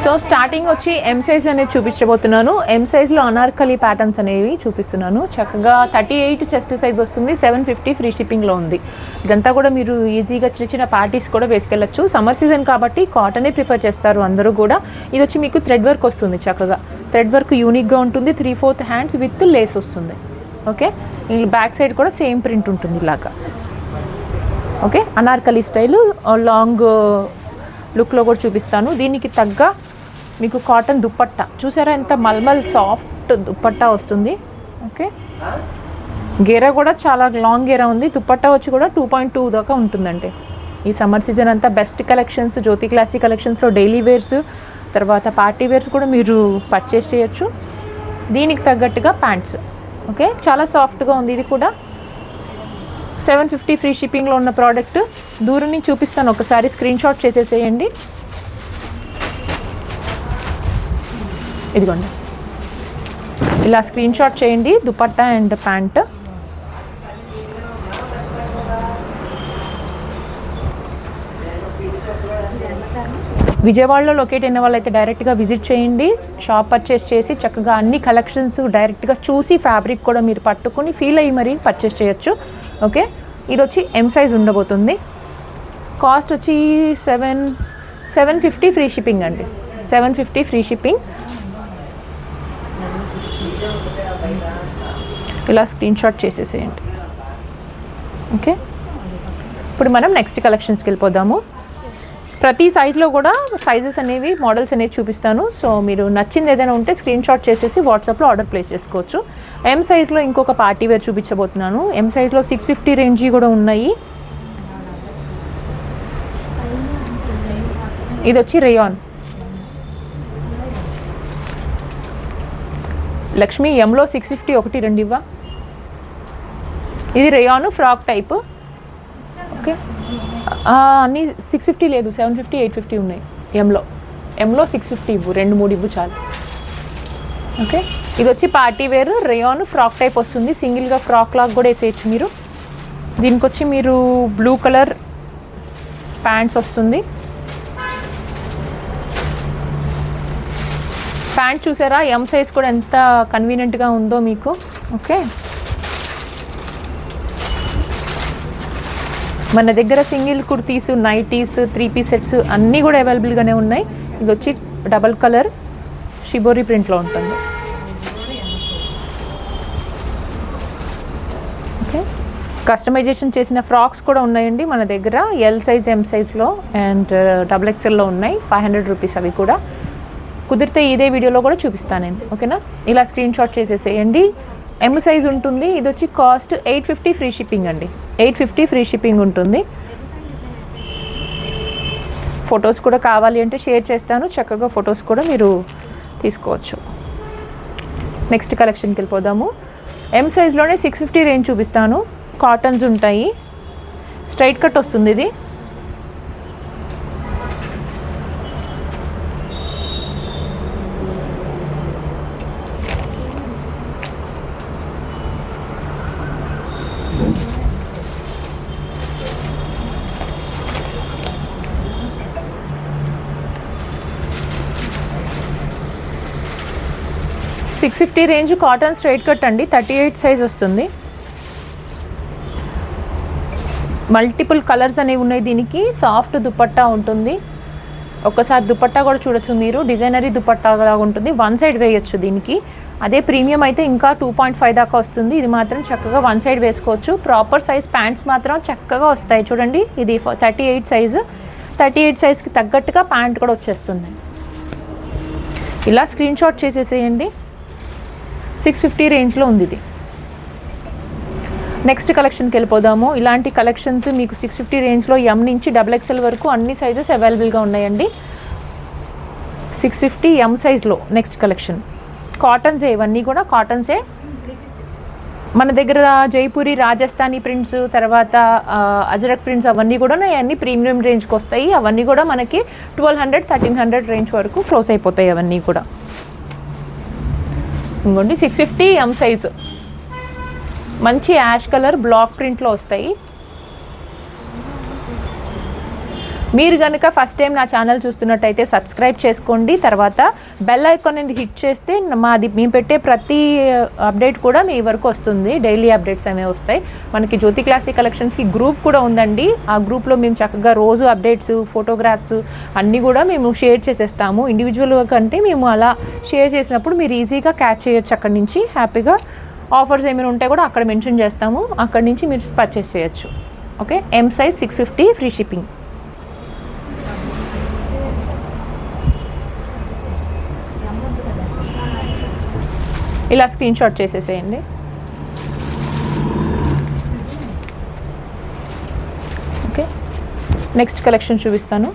So starting వచ్చి M size అనేది చూపించబోతున్నాను. ఎం సైజ్లో అనార్కలి ప్యాటర్న్స్ అనేవి చూపిస్తున్నాను. చక్కగా 38 చెస్ట్ సైజ్ వస్తుంది. 750 ఫ్రీ షిప్పింగ్లో ఉంది. ఇదంతా కూడా మీరు ఈజీగా చిన్న చిన్న పార్టీస్ కూడా వేసుకెళ్ళచ్చు. సమ్మర్ సీజన్ కాబట్టి కాటనే ప్రిఫర్ చేస్తారు అందరూ కూడా. ఇది వచ్చి మీకు థ్రెడ్ వర్క్ వస్తుంది. చక్కగా థ్రెడ్ వర్క్ యూనిక్గా ఉంటుంది. 3/4 హ్యాండ్స్ విత్ లేస్ వస్తుంది. ఓకే, బ్యాక్ సైడ్ కూడా సేమ్ ప్రింట్ ఉంటుంది ఇలాగా. ఓకే, అనార్కలి స్టైల్ లాంగ్ లుక్లో కూడా చూపిస్తాను. దీనికి తగ్గ మీకు కాటన్ దుప్పట్టా చూసారా, ఎంత మల్మల్ సాఫ్ట్ దుప్పట్టా వస్తుంది. ఓకే, గేరా కూడా చాలా లాంగ్ గేరా ఉంది. దుప్పట్టా వచ్చి కూడా 2.2 దాకా ఉంటుందండి. ఈ సమ్మర్ సీజన్ అంతా బెస్ట్ కలెక్షన్స్, జ్యోతి క్లాసీ కలెక్షన్స్లో డైలీ వేర్స్, తర్వాత పార్టీ వేర్స్ కూడా మీరు పర్చేస్ చేయొచ్చు. దీనికి తగ్గట్టుగా ప్యాంట్స్. ఓకే, చాలా సాఫ్ట్గా ఉంది. ఇది కూడా 750 ఫ్రీ షిప్పింగ్లో ఉన్న ప్రోడక్ట్. దూరం నుంచి చూపిస్తాను, ఒకసారి స్క్రీన్ షాట్ చేసేసేయండి. ఇదిగోండి, ఇలా స్క్రీన్ షాట్ చేయండి. Dupatta and pant. విజయవాడలో లొకేట్ అయిన వాళ్ళైతే డైరెక్ట్గా విజిట్ చేయండి. షాప్ పర్చేస్ చేసి చక్కగా అన్ని కలెక్షన్స్ డైరెక్ట్గా చూసి ఫ్యాబ్రిక్ కూడా మీరు పట్టుకుని ఫీల్ అయ్యి మరీ పర్చేస్ చేయొచ్చు. ఓకే, ఇది వచ్చి ఎం సైజ్ ఉండబోతుంది. కాస్ట్ వచ్చి 750 ఫ్రీ షిప్పింగ్ అండి. 750 ఫ్రీ షిప్పింగ్. ఇలా స్క్రీన్ షాట్ చేసేసేయండి. ఓకే, ఇప్పుడు మనం నెక్స్ట్ కలెక్షన్స్కి వెళ్ళిపోదాము. ప్రతి సైజులో కూడా సైజెస్ అనేవి, మోడల్స్ అనేవి చూపిస్తాను. సో మీరు నచ్చింది ఏదైనా ఉంటే స్క్రీన్ షాట్ చేసేసి వాట్సాప్లో ఆర్డర్ ప్లేస్ చేసుకోవచ్చు. ఎం సైజ్లో ఇంకొక పార్టీ వేర్ చూపించబోతున్నాను. ఎం సైజ్లో 650 రేంజ్ కూడా ఉన్నాయి. ఇది వచ్చి రేయాన్. లక్ష్మి ఎంలో 650 ఒకటి రెండు ఇవ్వ. ఇది రేయాన్ ఫ్రాక్ టైప్. ఓకే, అన్నీ 650 లేదు, 750 850 ఉన్నాయి. ఎంలో 650 ఇవ్వు, 2-3 ఇవ్వు చాలు. ఓకే, ఇది వచ్చి party wear rayon frock type వస్తుంది. సింగిల్గా ఫ్రాక్ లాగా కూడా వేసేయచ్చు మీరు. దీనికి వచ్చి మీరు బ్లూ కలర్ ప్యాంట్స్ వస్తుంది. ప్యాంట్ చూసారా, ఎం సైజ్ కూడా ఎంత కన్వీనియంట్గా ఉందో మీకు. ఓకే, మన దగ్గర single kurtis, nighties, 3 piece sets అన్నీ కూడా అవైలబుల్గానే ఉన్నాయి. ఇది వచ్చి డబల్ కలర్ షిబోరి ప్రింట్లో ఉంటుంది. ఓకే, కస్టమైజేషన్ చేసిన ఫ్రాక్స్ కూడా ఉన్నాయండి మన దగ్గర. ఎల్ సైజ్, ఎం సైజ్లో అండ్ XXLలో ఉన్నాయి. 500 రూపీస్ అవి కూడా. కుదిరితే ఇదే వీడియోలో కూడా చూపిస్తాను నేను. ఓకేనా, ఇలా స్క్రీన్ షాట్ చేసేసేయండి. ఎం సైజ్ ఉంటుంది. ఇది వచ్చి కాస్ట్ 850 ఫ్రీ షిప్పింగ్ అండి. 850 ఫ్రీ షిప్పింగ్ ఉంటుంది. ఫొటోస్ కూడా కావాలి అంటే షేర్ చేస్తాను. చక్కగా ఫొటోస్ కూడా మీరు తీసుకోవచ్చు. నెక్స్ట్ కలెక్షన్కి వెళ్ళిపోదాము. ఎం సైజ్లోనే 650 రేంజ్ చూపిస్తాను. కాటన్స్ ఉంటాయి. స్ట్రైట్ కట్ వస్తుంది ఇది. $650 రేంజ్ కాటన్ స్ట్రైట్ కట్ అండి. 38 సైజ్ వస్తుంది. మల్టిపుల్ కలర్స్ అనేవి ఉన్నాయి దీనికి. సాఫ్ట్ దుపట్టా ఉంటుంది. ఒక్కసారి దుపట్టా కూడా చూడొచ్చు మీరు. డిజైనరీ దుపట్టా లాగా ఉంటుంది. వన్ సైడ్ వేయొచ్చు దీనికి. అదే ప్రీమియం అయితే ఇంకా 2.5 దాకా వస్తుంది. ఇది మాత్రం చక్కగా వన్ సైడ్ వేసుకోవచ్చు. ప్రాపర్ సైజ్ ప్యాంట్స్ మాత్రం చక్కగా వస్తాయి. చూడండి, ఇది 38 సైజు. 38 సైజ్కి తగ్గట్టుగా ప్యాంట్ కూడా వచ్చేస్తుంది. ఇలా స్క్రీన్ షాట్ చేసేసేయండి. 650 రేంజ్లో ఉంది ఇది. నెక్స్ట్ కలెక్షన్కి వెళ్ళిపోదాము. ఇలాంటి కలెక్షన్స్ మీకు 650 రేంజ్లో ఎం నుంచి XXL వరకు అన్ని సైజెస్ అవైలబుల్గా ఉన్నాయండి. 650 ఎం సైజ్లో నెక్స్ట్ కలెక్షన్. కాటన్సే, ఇవన్నీ కూడా కాటన్సే. మన దగ్గర జైపూరి, రాజస్థానీ ప్రింట్స్, తర్వాత అజరక్ ప్రింట్స్ అవన్నీ కూడా అన్నీ ప్రీమియం రేంజ్కి వస్తాయి. అవన్నీ కూడా మనకి 1200 1300 రేంజ్ వరకు క్లోజ్ అయిపోతాయి అవన్నీ కూడా. ఇంకోండి 650 ఎం సైజు. మంచి యాష్ కలర్ బ్లాక్ ప్రింట్లో వస్తాయి. మీరు కనుక ఫస్ట్ టైం నా ఛానల్ చూస్తున్నట్టయితే సబ్స్క్రైబ్ చేసుకోండి, తర్వాత బెల్ ఐకాన్ అనేది హిట్ చేస్తే మేము పెట్టే ప్రతి అప్డేట్ కూడా మీ వరకు వస్తుంది. డైలీ అప్డేట్స్ అనేవి వస్తాయి. మనకి జ్యోతి క్లాసిక్ కలెక్షన్స్కి గ్రూప్ కూడా ఉందండి. ఆ గ్రూప్లో మేము చక్కగా రోజు అప్డేట్స్, ఫోటోగ్రాఫ్స్ అన్నీ కూడా మేము షేర్ చేసేస్తాము. ఇండివిజువల్గా కంటే మేము అలా షేర్ చేసినప్పుడు మీరు ఈజీగా క్యాచ్ చేయొచ్చు. అక్కడి నుంచి హ్యాపీగా ఆఫర్స్ ఏమైనా ఉంటే కూడా అక్కడ మెన్షన్ చేస్తాము, అక్కడి నుంచి మీరు పర్చేస్ చేయొచ్చు. Okay, M size 650 free shipping. ఇలా స్క్రీన్ షాట్ చేసేసేయండి. ఓకే, నెక్స్ట్ కలెక్షన్ చూపిస్తాను.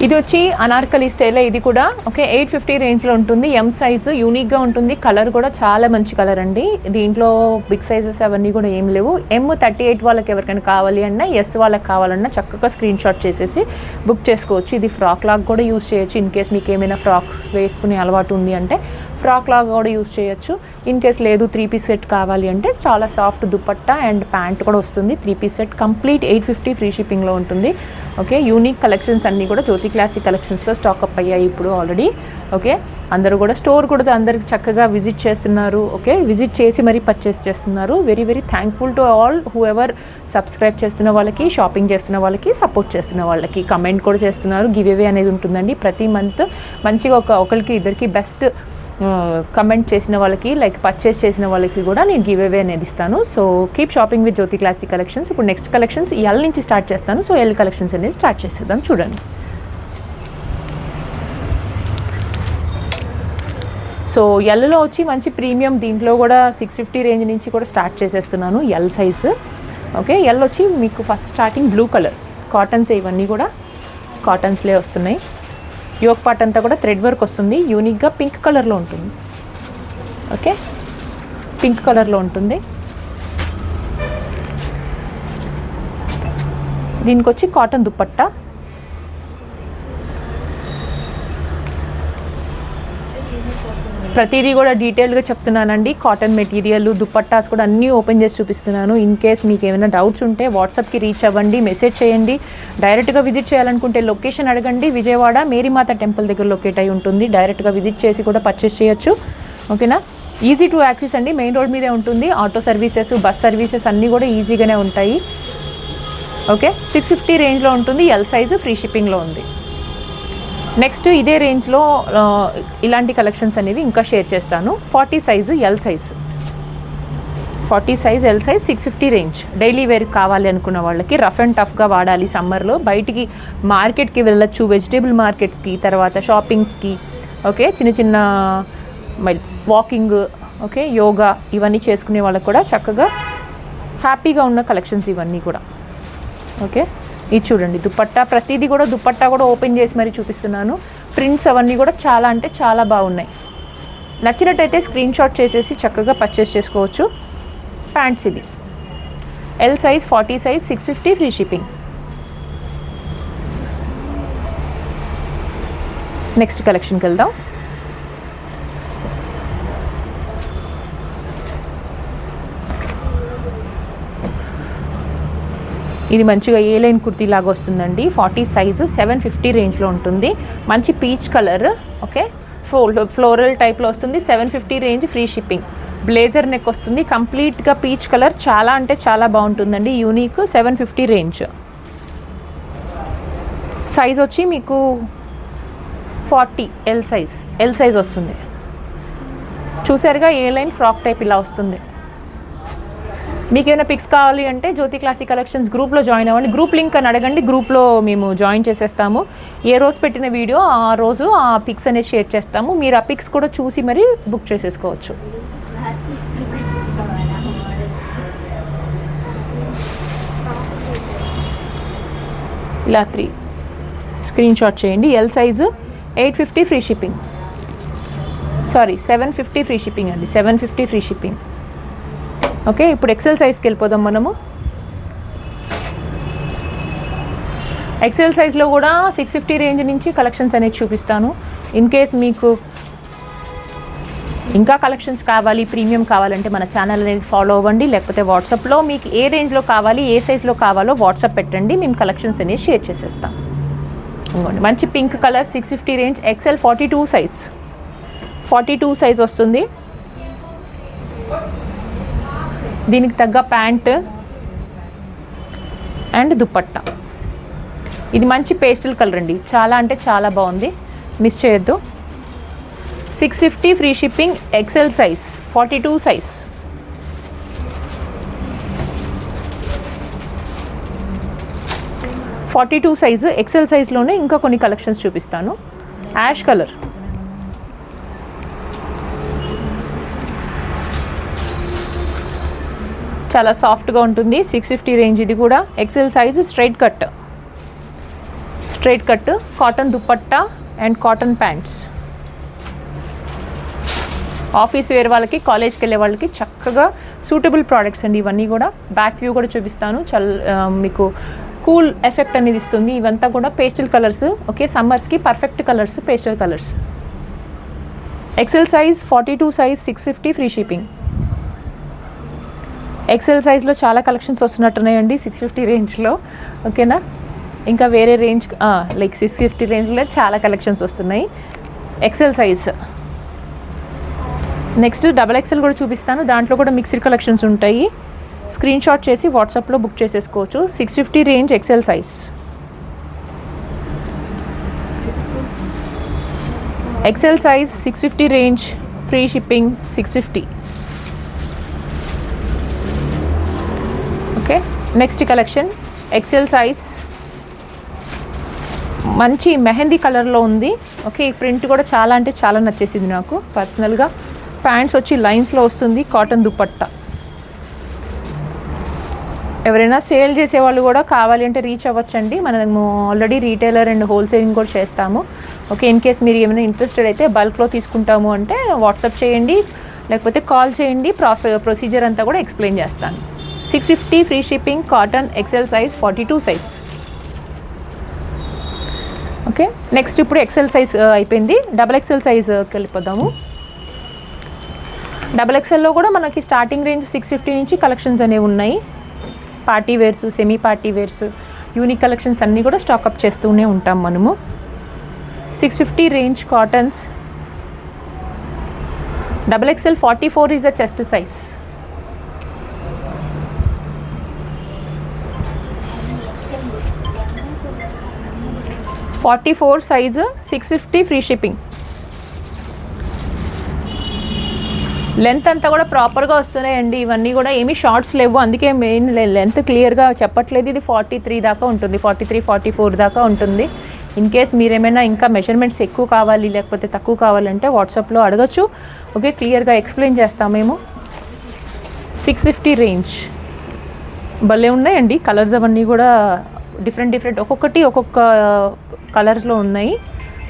ఇది వచ్చి అనార్కలి స్టైల్. ఇది కూడా ఓకే 850 రేంజ్లో ఉంటుంది. ఎం సైజు యూనిక్గా ఉంటుంది. కలర్ కూడా చాలా మంచి కలర్ అండి. దీంట్లో బిగ్ సైజెస్ అవన్నీ కూడా ఏం లేవు. ఎం 38 వాళ్ళకి ఎవరికైనా కావాలి అన్నా, ఎస్ వాళ్ళకి కావాలన్నా చక్కగా స్క్రీన్ షాట్ చేసేసి బుక్ చేసుకోవచ్చు. ఇది ఫ్రాక్ లాగా కూడా యూజ్ చేయొచ్చు. ఇన్ కేస్ మీకు ఏమైనా ఫ్రాక్స్ వేసుకునే అలవాటు ఉంది అంటే ఫ్రాక్ లాగా కూడా యూజ్ చేయొచ్చు. ఇన్ కేస్ లేదు 3 పీస్ సెట్ కావాలి అంటే చాలా సాఫ్ట్ దుపట్టా అండ్ ప్యాంట్ కూడా వస్తుంది. 3 పీస్ సెట్ కంప్లీట్ 850 ఫ్రీ షిప్పింగ్లో ఉంటుంది. ఓకే, యూనిక్ కలెక్షన్స్ అన్నీ కూడా జ్యోతి క్లాసిక్ కలెక్షన్స్లో స్టాక్అప్ అయ్యాయి ఇప్పుడు ఆల్రెడీ. ఓకే, అందరూ కూడా స్టోర్ కూడా అందరికి చక్కగా విజిట్ చేస్తున్నారు. ఓకే, విజిట్ చేసి మరీ పర్చేస్ చేస్తున్నారు. Very very thankful to all who ever subscribe చేస్తున్న వాళ్ళకి, షాపింగ్ చేస్తున్న వాళ్ళకి, సపోర్ట్ చేస్తున్న వాళ్ళకి. కమెంట్ కూడా చేస్తున్నారు. గివ్ అవే అనేది ఉంటుందండి ప్రతి మంత్. మంచిగా ఒకరికి ఇద్దరికి బెస్ట్ కమెంట్ చేసిన వాళ్ళకి, లైక్ పర్చేస్ చేసిన వాళ్ళకి కూడా నేను గివ్ అవే అనేది ఇస్తాను. So keep shopping with Jyothi Classic Collections. ఇప్పుడు నెక్స్ట్ కలెక్షన్స్ ఎల్ నుంచి స్టార్ట్ చేస్తాను. సో ఎల్ కలెక్షన్స్ అనేది స్టార్ట్ చేసేద్దాం. చూడండి. సో ఎల్లో వచ్చి మంచి ప్రీమియం. దీంట్లో కూడా 650 రేంజ్ నుంచి కూడా స్టార్ట్ చేసేస్తున్నాను ఎల్ సైజు. ఓకే, ఎల్ వచ్చి మీకు first starting blue colour cottons, ఇవన్నీ కూడా కాటన్స్లే వస్తున్నాయి. యోక్ పార్ట్ అంతా కూడా థ్రెడ్ వర్క్ వస్తుంది. యూనిక్గా పింక్ కలర్లో ఉంటుంది. ఓకే, పింక్ కలర్లో ఉంటుంది. దీనికి వచ్చి కాటన్ దుపట్టా. ప్రతిదీ కూడా డీటెయిల్గా చెప్తున్నానండి. కాటన్ మెటీరియల్, దుపట్టాస్ కూడా అన్నీ ఓపెన్ చేసి చూపిస్తున్నాను. ఇన్ కేస్ మీకు ఏమైనా డౌట్స్ ఉంటే వాట్సాప్కి రీచ్ అవ్వండి, మెసేజ్ చేయండి. డైరెక్ట్గా విజిట్ చేయాలనుకుంటే లొకేషన్ అడగండి. విజయవాడ మేరీమాత టెంపుల్ దగ్గర లొకేట్ అయి ఉంటుంది. డైరెక్ట్గా విజిట్ చేసి కూడా పర్చేస్ చేయొచ్చు. ఓకేనా, ఈజీ టు యాక్సెస్ అండి. మెయిన్ రోడ్ మీదే ఉంటుంది. ఆటో సర్వీసెస్, బస్ సర్వీసెస్ అన్నీ కూడా ఈజీగానే ఉంటాయి. ఓకే, 650 రేంజ్లో ఉంటుంది. ఎల్ సైజు ఫ్రీ షిప్పింగ్లో ఉంది. నెక్స్ట్ ఇదే రేంజ్లో ఇలాంటి కలెక్షన్స్ అనేవి ఇంకా షేర్ చేస్తాను. 40 size L size, 40 size L size 650 range. Daily wear కావాలి అనుకున్న వాళ్ళకి, రఫ్ అండ్ టఫ్గా వాడాలి సమ్మర్లో, బయటికి మార్కెట్కి వెళ్ళొచ్చు, వెజిటేబుల్ మార్కెట్స్కి, తర్వాత షాపింగ్స్కి. ఓకే, చిన్న చిన్న వాకింగ్, ఓకే, యోగా ఇవన్నీ చేసుకునే వాళ్ళకి కూడా చక్కగా హ్యాపీగా ఉన్న కలెక్షన్స్ ఇవన్నీ కూడా. ఓకే, ఇది చూడండి దుపట్టా. ప్రతిదీ కూడా దుపట్టా కూడా ఓపెన్ చేసి మరీ చూపిస్తున్నాను. ప్రింట్స్ అవన్నీ కూడా చాలా అంటే చాలా బాగున్నాయి. నచ్చినట్టయితే స్క్రీన్ షాట్ చేసేసి చక్కగా పర్చేస్ చేసుకోవచ్చు. ప్యాంట్స్ ఇది L size, 40 size 650 free shipping. Next కలెక్షన్కి వెళ్దాం. ఇది మంచిగా ఏ లైన్ కుర్తీ లాగా వస్తుందండి. 40 సైజు 750 రేంజ్లో ఉంటుంది. మంచి పీచ్ కలర్. ఓకే, ఫ్లోరల్ టైప్లో వస్తుంది. 750 range free shipping. Blazer neck వస్తుంది. కంప్లీట్గా పీచ్ కలర్. చాలా అంటే చాలా బాగుంటుందండి. యూనిక్. 750 రేంజ్. సైజ్ వచ్చి మీకు 40 ఎల్ సైజ్ వస్తుంది. చూసారుగా ఏ లైన్ ఫ్రాక్ టైప్ ఇలా వస్తుంది. మీకు ఏమైనా పిక్స్ కావాలి అంటే జ్యోతి క్లాసిక్ కలెక్షన్స్ గ్రూప్లో జాయిన్ అవ్వండి. గ్రూప్ లింక్ అని అడగండి, గ్రూప్లో మేము జాయిన్ చేసేస్తాము. ఏ రోజు పెట్టిన వీడియో ఆ రోజు ఆ పిక్స్ అనేది షేర్ చేస్తాము. మీరు ఆ పిక్స్ కూడా చూసి మరీ బుక్ చేసేసుకోవచ్చు. ఇలా 3 స్క్రీన్ షాట్ చేయండి. L size 850 free shipping. Sorry 750 free shipping అండి. 750 ఫ్రీ షిప్పింగ్. ఓకే, ఇప్పుడు ఎక్సెల్ సైజ్కి వెళ్ళిపోదాం మనము. ఎక్సెల్ సైజ్లో కూడా 650 రేంజ్ నుంచి కలెక్షన్స్ అనేది చూపిస్తాను. ఇన్ కేస్ మీకు ఇంకా కలెక్షన్స్ కావాలి, ప్రీమియం కావాలంటే మన ఛానల్ అనేది ఫాలో అవ్వండి. లేకపోతే వాట్సాప్లో మీకు ఏ రేంజ్లో కావాలి, ఏ సైజ్లో కావాలో వాట్సాప్ పెట్టండి, మేము కలెక్షన్స్ అనేది షేర్ చేసేస్తాం. ఇంకోండి మంచి pink colour 650 range, XL 42 size, 42 size వస్తుంది. దీనికి తగ్గ ప్యాంట్ అండ్ దుపట్టా. ఇది మంచి పేస్టల్ కలర్ అండి, చాలా అంటే చాలా బాగుంది, మిస్ చేయొద్దు. 650 free shipping, XL size, 42 size. Size XL సైజ్లోనే ఇంకా కొన్ని కలెక్షన్స్ చూపిస్తాను. యాష్ కలర్, చాలా సాఫ్ట్గా ఉంటుంది. 650 రేంజ్. ఇది కూడా XL size, straight cut, cotton dupatta and cotton pants. Office wear వాళ్ళకి, కాలేజ్కి వెళ్ళే వాళ్ళకి చక్కగా సూటబుల్ ప్రోడక్ట్స్ అండి ఇవన్నీ కూడా. బ్యాక్ వ్యూ కూడా చూపిస్తాను, మీకు కూల్ ఎఫెక్ట్ అనేది ఇస్తుంది. ఇవంతా కూడా పేస్టల్ కలర్స్. ఓకే, సమ్మర్స్కి perfect colours, pastel colours. XL size, 42 size, 650 free shipping. XL సైజ్లో చాలా కలెక్షన్స్ వస్తున్నట్టున్నాయండి 650 రేంజ్లో. ఓకేనా, ఇంకా వేరే రేంజ్ లైక్ 650 రేంజ్లో చాలా కలెక్షన్స్ వస్తున్నాయి. XL size. నెక్స్ట్ XXL కూడా చూపిస్తాను, దాంట్లో కూడా మిక్స్డ్ కలెక్షన్స్ ఉంటాయి. స్క్రీన్ షాట్ చేసి వాట్సాప్లో బుక్ చేసేసుకోవచ్చు. 650 range, XL size. XL size, 650 range, free shipping, 650. Okay, next collection XL size, మంచి మెహందీ కలర్లో ఉంది. ఓకే, ఈ ప్రింట్ కూడా చాలా అంటే చాలా నచ్చేసింది నాకు పర్సనల్గా. ప్యాంట్స్ వచ్చి లైన్స్లో వస్తుంది, కాటన్ దుపట్టా. ఎవరైనా సేల్ చేసేవాళ్ళు కూడా కావాలి అంటే రీచ్ అవ్వచ్చండి. మనము ఆల్రెడీ రీటైలర్ అండ్ హోల్సేలింగ్ కూడా చేస్తాము. ఓకే, ఇన్ కేస్ మీరు ఏమైనా ఇంట్రెస్టెడ్ అయితే బల్క్లో తీసుకుంటాము అంటే వాట్సాప్ చేయండి, లేకపోతే కాల్ చేయండి. ప్రొసీజర్ అంతా కూడా ఎక్స్ప్లెయిన్ చేస్తాను. 650 free shipping, cotton, XL size, 42 size. Okay, next ఇప్పుడు XL సైజ్ అయిపోయింది. XXL సైజ్కి వెళ్ళిపోదాము. XXLలో కూడా మనకి స్టార్టింగ్ రేంజ్ 650 నుంచి కలెక్షన్స్ అనేవి ఉన్నాయి. Party wears, semi party wears, unique collections అన్నీ కూడా స్టాకప్ చేస్తూనే ఉంటాం మనము. 650 range cottons. XXL 44 is the chest size. $44 size, 650 free shipping. Length అంతా కూడా ప్రాపర్గా వస్తున్నాయండి. ఇవన్నీ కూడా ఏమీ షార్ట్స్ లేవు, అందుకే మెయిన్ లెంత్ క్లియర్గా చెప్పట్లేదు. ఇది 43 దాకా ఉంటుంది, 43, 44 దాకా ఉంటుంది. ఇన్ కేస్ మీరేమైనా ఇంకా మెజర్మెంట్స్ ఎక్కువ కావాలి లేకపోతే తక్కువ కావాలంటే వాట్సాప్లో అడగచ్చు. ఓకే, క్లియర్గా ఎక్స్ప్లెయిన్ చేస్తాము మేము. 650 రేంజ్. భలే ఉన్నాయండి కలర్స్ అవన్నీ కూడా, డిఫరెంట్ ఒక్కొక్కటి ఒక్కొక్క కలర్స్లో ఉన్నాయి.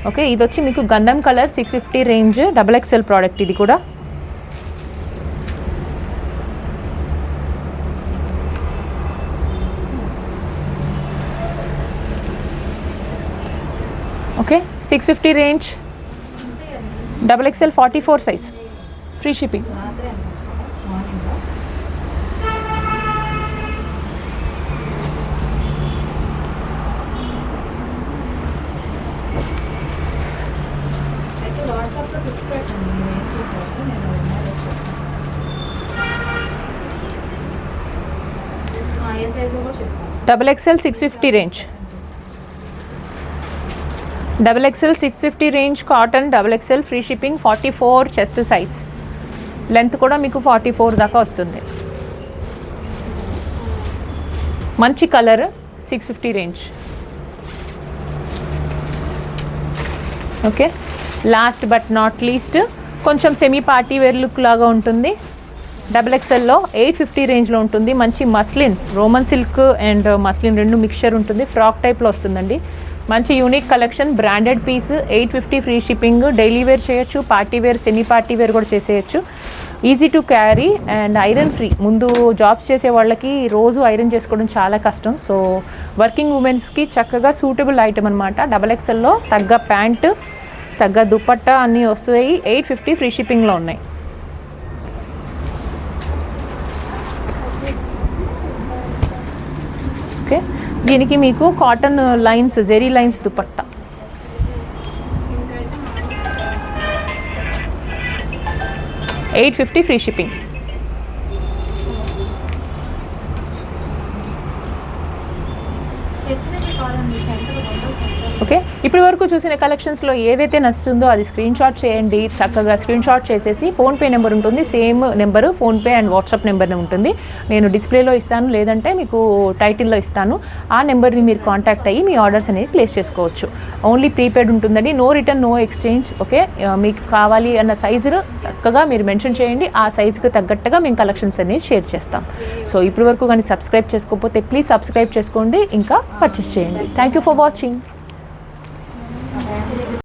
ఓకే, ఇది వచ్చి మీకు గంధం కలర్, 650 రేంజ్, XXL ప్రోడక్ట్ ఇది కూడా. Okay, 650 range, XXL 44 size, free shipping. XXL 650 range. XXL 650 range cotton, XXL free shipping, 44 chest size. Length కూడా మీకు 44 దాకా వస్తుంది. మంచి colour, 650 range. Okay, last but not least కొంచెం సెమీ పార్టీ వేర్ లుక్ లాగా ఉంటుంది. XXLలో 850 రేంజ్లో ఉంటుంది. మంచి muslin, Roman silk and muslin రెండు మిక్చర్ ఉంటుంది. ఫ్రాక్ టైప్లో వస్తుందండి. మంచి unique collection, branded piece, 850 free shipping. Daily wear చేయొచ్చు, party wear, semi party wear కూడా చేసేయచ్చు. Easy to carry and iron free. ముందు జాబ్స్ చేసే వాళ్ళకి రోజు ఐరన్ చేసుకోవడం చాలా కష్టం. సో వర్కింగ్ ఉమెన్స్కి చక్కగా సూటబుల్ ఐటమ్ అనమాట. XXLలో తగ్గ ప్యాంటు, తగ్గ దుపట్టా అన్నీ వస్తాయి. 850 ఫ్రీ షిప్పింగ్లో ఉన్నాయి. ఓకే, దీనికి మీకు కాటన్ లైన్స్, జెరీ lines dupatta. $850 free shipping. Okay, ఇప్పటి వరకు చూసిన కలెక్షన్స్లో ఏదైతే నచ్చుతుందో అది స్క్రీన్ షాట్ చేయండి. చక్కగా స్క్రీన్ షాట్ చేసేసి ఫోన్పే నెంబర్ ఉంటుంది, same number PhonePe and WhatsApp number ఉంటుంది. నేను డిస్ప్లేలో ఇస్తాను, లేదంటే మీకు టైటిల్లో ఇస్తాను. ఆ నెంబర్ని మీరు కాంటాక్ట్ అయ్యి మీ ఆర్డర్స్ అనేది ప్లేస్ చేసుకోవచ్చు. ఓన్లీ ప్రీపెయిడ్ ఉంటుందండి, no return, no exchange. Okay, మీకు కావాలి అన్న సైజును చక్కగా మీరు మెన్షన్ చేయండి, ఆ సైజుకి తగ్గట్టుగా మేము కలెక్షన్స్ అనేది షేర్ చేస్తాం. సో ఇప్పటి వరకు కానీ సబ్స్క్రైబ్ చేసుకోకపోతే ప్లీజ్ సబ్స్క్రైబ్ చేసుకోండి, ఇంకా పర్చేస్ చేయండి. Thank you for watching.